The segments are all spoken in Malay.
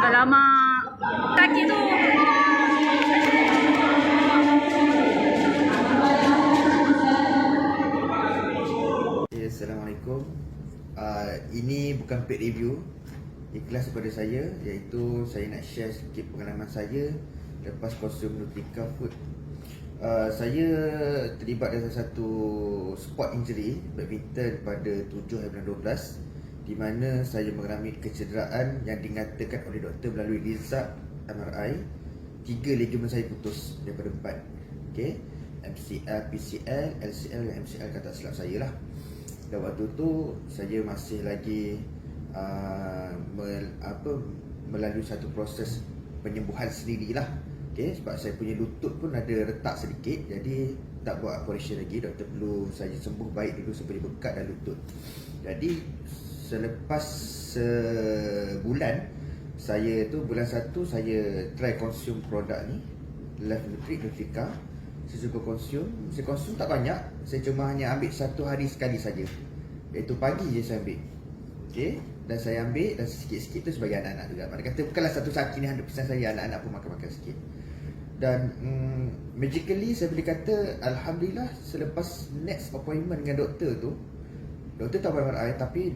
Alamak, kaki tu. Okay, Assalamualaikum. Ini bukan paid review, ikhlas kepada saya, iaitu saya nak share sikit pengalaman saya lepas konsum Nutrika Food. Saya terlibat dalam satu sport injury badminton pada 7 hari bulan 12, di mana saya mengalami kecederaan yang dinyatakan oleh doktor melalui result MRI 3 ligamen saya putus daripada 4. Okey, MCL, PCL, LCL dan MCL kata silap saya lah. Dan waktu tu saya masih lagi melalui satu proses penyembuhan sendirilah. Okay, sebab saya punya lutut pun ada retak sedikit, jadi tak buat operation lagi. Doktor perlu saya sembuh baik dulu supaya bekat dalam lutut. Jadi selepas sebulan, saya tu bulan 1 saya try consume produk ni, Life Nutrika. Saya cuba consume, saya consume tak banyak, saya cuma hanya ambil 1 hari sekali saja, iaitu pagi je saya ambil. Okay, dan saya ambil dan sikit-sikit tu sebagai anak-anak juga. Mana kata bukanlah satu saat ni 100% saya, anak-anak pun makan-makan sikit. Dan magically saya boleh kata alhamdulillah, selepas next appointment dengan doktor tu, doktor tak buat MRI tapi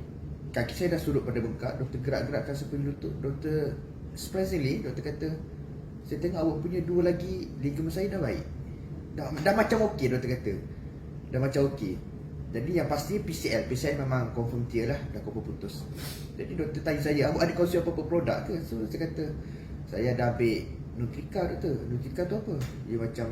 kaki saya dah sudut pada bengkak. Doktor gerak-gerakkan sepenuh lutut. Doktor surprisingly, doktor kata, saya tengok awak punya 2 lagi ligamen saya dah baik, dah macam okey. Doktor kata dah macam okey. Jadi yang pasti PCL memang confirm tear lah, dah confirm putus. Jadi doktor tanya saya, awak ada konsum apa-apa produk ke? So saya kata, saya dah ambil Nutrika doktor. Nutrika tu apa? Dia macam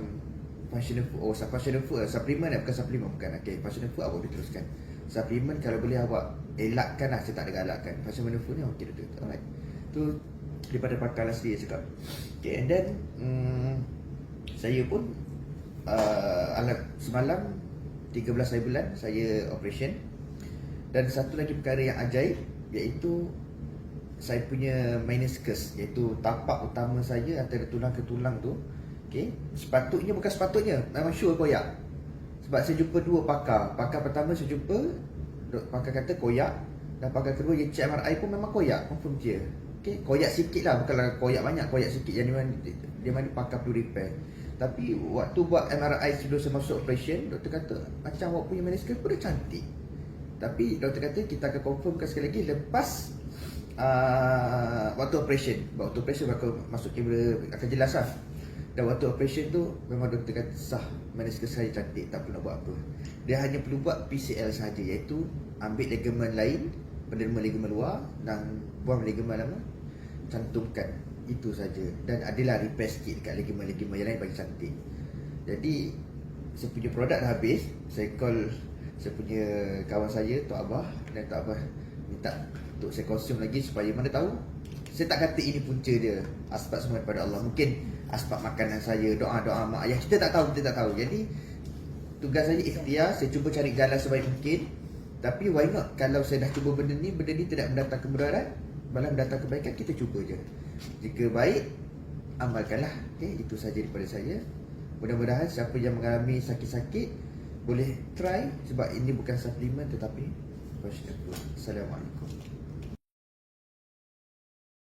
functional food. Oh, functional food lah. Supplement lah, bukan supplement, bukan. Okay, functional food awak boleh teruskan. Supplement kalau boleh awak elakkan lah, saya tak ada galakkan. Functional food ni okey doktor. Alright, tu daripada pakar lah sendiri cakap. Okay, and then saya pun semalam 13 hari bulan saya operation. Dan satu lagi perkara yang ajaib, iaitu saya punya meniscus, iaitu tapak utama saya antara tulang ke tulang tu. Okay, bukan sepatutnya, memang sure koyak. Sebab saya jumpa 2 pakar. Pakar pertama saya jumpa, pakar kata koyak. Dan pakar kedua yang check MRI pun memang koyak, confirm dia. Okay, koyak sikit lah, bukanlah koyak banyak, koyak sikit. Yang dia mana pakar perlu repair. Tapi waktu buat MRI sebelum saya masuk operation, doktor kata macam awak punya meniscus pun dah cantik. Tapi doktor kata kita akan confirmkan sekali lagi lepas waktu operation. Waktu operation bakal masuk kamera, akan jelas lah. Dan waktu operation tu memang doktor kata sah, meniscus saya cantik, tak perlu nak buat apa. Dia hanya perlu buat PCL saja, iaitu ambil ligamen lain, penderma ligamen luar dan buang ligamen lama, cantumkan. Itu saja. Dan adalah repair sikit dekat ligamen-ligamen yang lain bagi cantik. Jadi saya punya produk dah habis. Saya call saya punya kawan saya, Tok Abah, dan Tok Abah minta untuk saya konsum lagi supaya mana tahu. Saya tak kata ini punca dia, asbab semua daripada Allah. Mungkin asbab makanan saya, doa-doa mak ayah, kita tak tahu. Jadi tugas saya ikhtiar, saya cuba cari jalan sebaik mungkin. Tapi why not, kalau saya dah cuba benda ni tidak mendatang kemudaratan, malah mendatang kebaikan, kita cuba je. Jika baik, amalkanlah. Okay, itu saja daripada saya. Mudah-mudahan siapa yang mengalami sakit-sakit boleh try, sebab ini bukan suplemen tetapi Assalamualaikum.